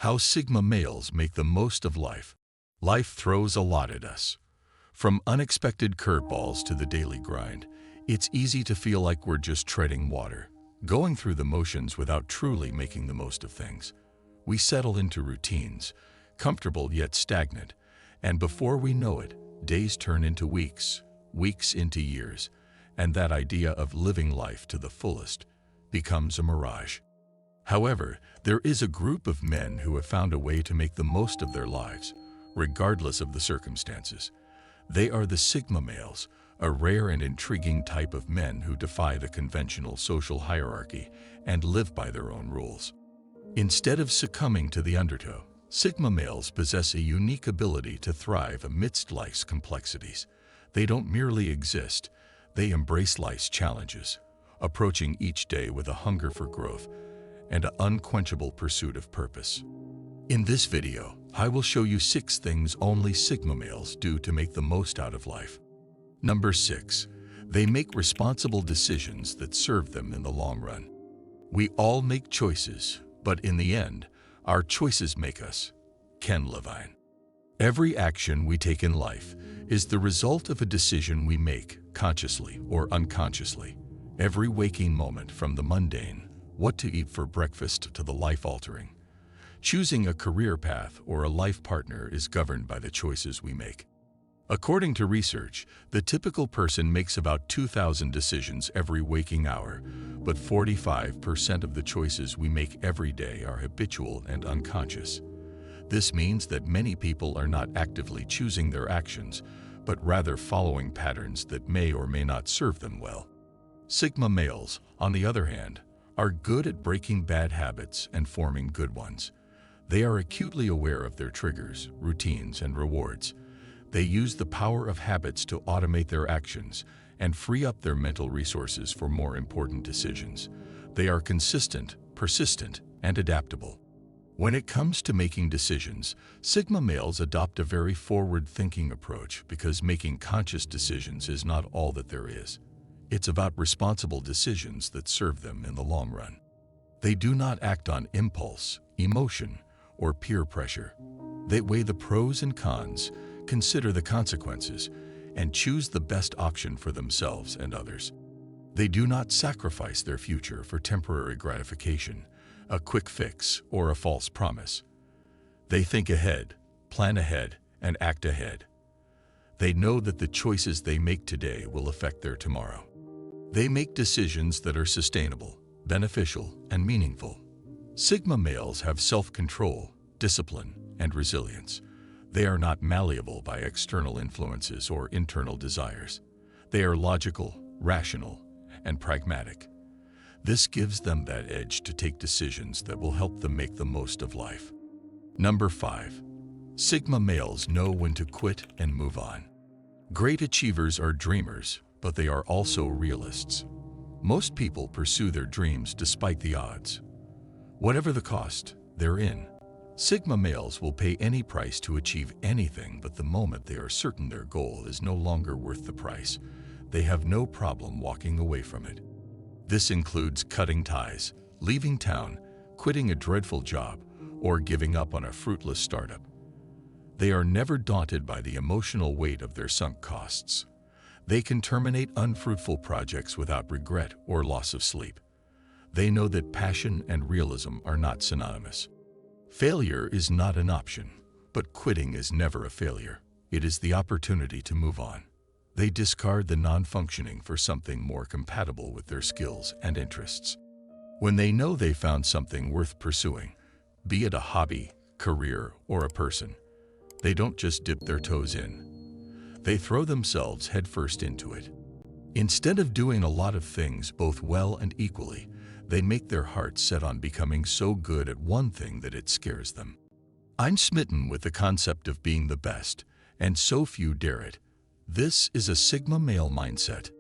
How Sigma males make the most of life. Life throws a lot at us. From unexpected curveballs to the daily grind, it's easy to feel like we're just treading water, going through the motions without truly making the most of things. We settle into routines, comfortable yet stagnant, and before we know it, days turn into weeks, weeks into years, and that idea of living life to the fullest becomes a mirage. However, there is a group of men who have found a way to make the most of their lives, regardless of the circumstances. They are the Sigma males, a rare and intriguing type of men who defy the conventional social hierarchy and live by their own rules. Instead of succumbing to the undertow, Sigma males possess a unique ability to thrive amidst life's complexities. They don't merely exist, they embrace life's challenges, approaching each day with a hunger for growth and an unquenchable pursuit of purpose. In this video, I will show you 6 things only Sigma males do to make the most out of life. Number 6. They make responsible decisions that serve them in the long run. We all make choices, but in the end, our choices make us. Ken Levine. Every action we take in life is the result of a decision we make, consciously or unconsciously. Every waking moment, from the mundane, what to eat for breakfast, to the life-altering. Choosing a career path or a life partner is governed by the choices we make. According to research, the typical person makes about 2,000 decisions every waking hour, but 45% of the choices we make every day are habitual and unconscious. This means that many people are not actively choosing their actions, but rather following patterns that may or may not serve them well. Sigma males, on the other hand, are good at breaking bad habits and forming good ones. They are acutely aware of their triggers, routines, and rewards. They use the power of habits to automate their actions and free up their mental resources for more important decisions. They are consistent, persistent, and adaptable. When it comes to making decisions, Sigma males adopt a very forward-thinking approach because making conscious decisions is not all that there is. It's about responsible decisions that serve them in the long run. They do not act on impulse, emotion, or peer pressure. They weigh the pros and cons, consider the consequences, and choose the best option for themselves and others. They do not sacrifice their future for temporary gratification, a quick fix, or a false promise. They think ahead, plan ahead, and act ahead. They know that the choices they make today will affect their tomorrow. They make decisions that are sustainable, beneficial, and meaningful. Sigma males have self-control, discipline, and resilience. They are not malleable by external influences or internal desires. They are logical, rational, and pragmatic. This gives them that edge to take decisions that will help them make the most of life. Number 5. Sigma males know when to quit and move on. Great achievers are dreamers, but they are also realists. Most people pursue their dreams despite the odds. Whatever the cost, they're in. Sigma males will pay any price to achieve anything, but the moment they are certain their goal is no longer worth the price, they have no problem walking away from it. This includes cutting ties, leaving town, quitting a dreadful job, or giving up on a fruitless startup. They are never daunted by the emotional weight of their sunk costs. They can terminate unfruitful projects without regret or loss of sleep. They know that passion and realism are not synonymous. Failure is not an option, but quitting is never a failure. It is the opportunity to move on. They discard the non-functioning for something more compatible with their skills and interests. When they know they found something worth pursuing, be it a hobby, career, or a person, they don't just dip their toes in. They throw themselves headfirst into it. Instead of doing a lot of things both well and equally, they make their hearts set on becoming so good at one thing that it scares them. I'm smitten with the concept of being the best, and so few dare it. This is a Sigma male mindset.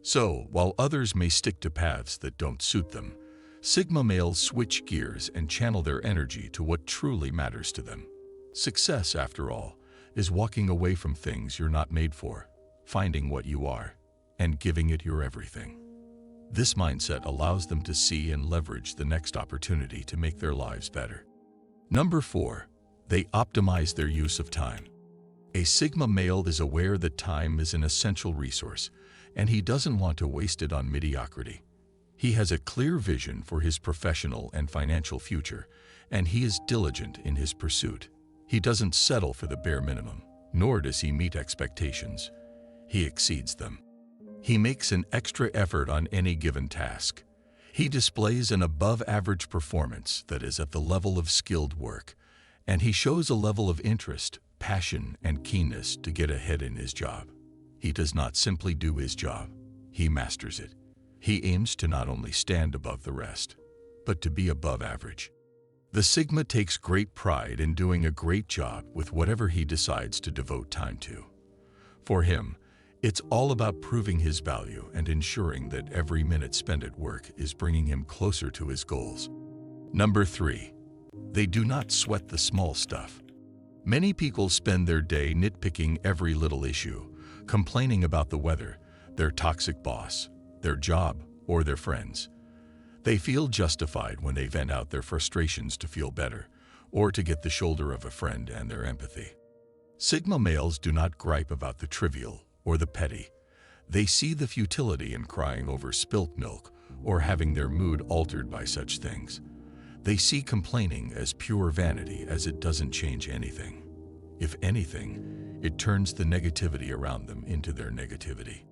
So, while others may stick to paths that don't suit them, Sigma males switch gears and channel their energy to what truly matters to them. Success, after all, is walking away from things you're not made for, finding what you are, and giving it your everything. This mindset allows them to see and leverage the next opportunity to make their lives better. Number 4. They optimize their use of time. A Sigma male is aware that time is an essential resource, and he doesn't want to waste it on mediocrity. He has a clear vision for his professional and financial future, and he is diligent in his pursuit. He doesn't settle for the bare minimum, nor does he meet expectations. He exceeds them. He makes an extra effort on any given task. He displays an above-average performance that is at the level of skilled work, and he shows a level of interest, passion, and keenness to get ahead in his job. He does not simply do his job, he masters it. He aims to not only stand above the rest, but to be above average. The Sigma takes great pride in doing a great job with whatever he decides to devote time to. For him, it's all about proving his value and ensuring that every minute spent at work is bringing him closer to his goals. Number 3. They do not sweat the small stuff. Many people spend their day nitpicking every little issue, complaining about the weather, their toxic boss, their job, or their friends. They feel justified when they vent out their frustrations to feel better, or to get the shoulder of a friend and their empathy. Sigma males do not gripe about the trivial or the petty. They see the futility in crying over spilt milk or having their mood altered by such things. They see complaining as pure vanity, as it doesn't change anything. If anything, it turns the negativity around them into their negativity.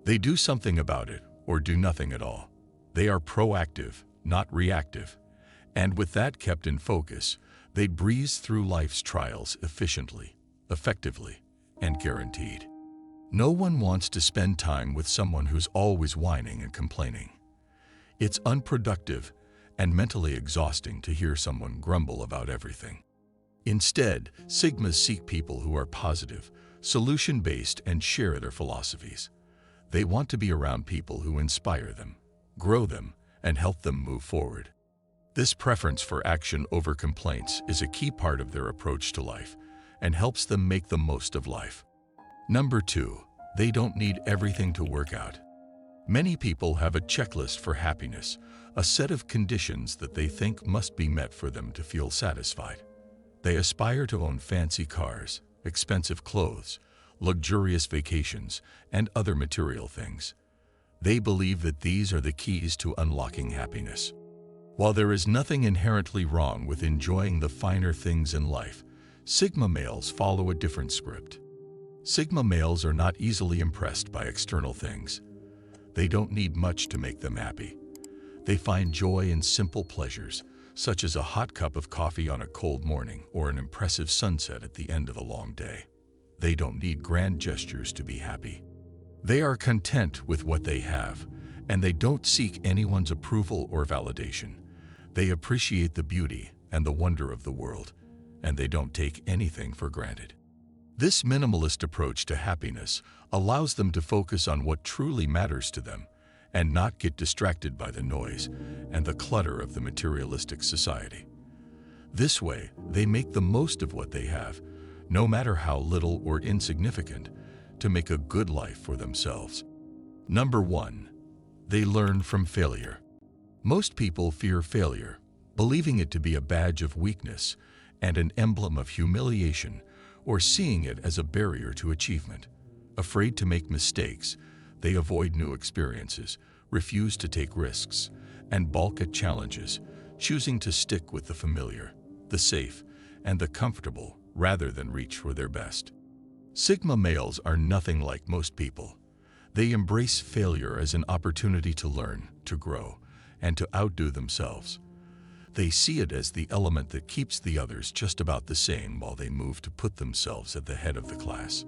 They do something about it or do nothing at all. They are proactive, not reactive. And with that kept in focus, they breeze through life's trials efficiently, effectively, and guaranteed. No one wants to spend time with someone who's always whining and complaining. It's unproductive and mentally exhausting to hear someone grumble about everything. Instead, Sigmas seek people who are positive, solution-based, and share their philosophies. They want to be around people who inspire them, grow them, and help them move forward. This preference for action over complaints is a key part of their approach to life and helps them make the most of life. Number 2. They don't need everything to work out. Many people have a checklist for happiness, a set of conditions that they think must be met for them to feel satisfied. They aspire to own fancy cars, expensive clothes, luxurious vacations, and other material things. They believe that these are the keys to unlocking happiness. While there is nothing inherently wrong with enjoying the finer things in life, Sigma males follow a different script. Sigma males are not easily impressed by external things. They don't need much to make them happy. They find joy in simple pleasures, such as a hot cup of coffee on a cold morning or an impressive sunset at the end of a long day. They don't need grand gestures to be happy. They are content with what they have, and they don't seek anyone's approval or validation. They appreciate the beauty and the wonder of the world, and they don't take anything for granted. This minimalist approach to happiness allows them to focus on what truly matters to them and not get distracted by the noise and the clutter of the materialistic society. This way, they make the most of what they have, no matter how little or insignificant, to make a good life for themselves. Number 1. They learn from failure. Most people fear failure, believing it to be a badge of weakness and an emblem of humiliation, or seeing it as a barrier to achievement. Afraid to make mistakes, they avoid new experiences, refuse to take risks, and balk at challenges, choosing to stick with the familiar, the safe, and the comfortable rather than reach for their best. Sigma males are nothing like most people. They embrace failure as an opportunity to learn, to grow, and to outdo themselves. They see it as the element that keeps the others just about the same while they move to put themselves at the head of the class.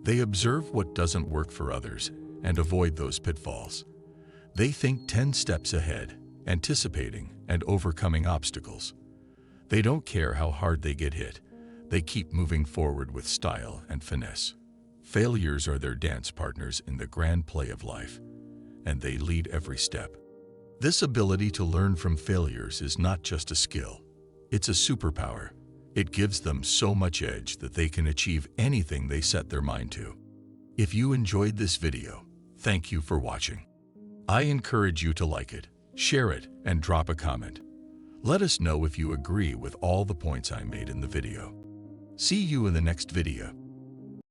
They observe what doesn't work for others and avoid those pitfalls. They think 10 steps ahead, anticipating and overcoming obstacles. They don't care how hard they get hit. They keep moving forward with style and finesse. Failures are their dance partners in the grand play of life, and they lead every step. This ability to learn from failures is not just a skill, it's a superpower. It gives them so much edge that they can achieve anything they set their mind to. If you enjoyed this video, thank you for watching. I encourage you to like it, share it, and drop a comment. Let us know if you agree with all the points I made in the video. See you in the next video.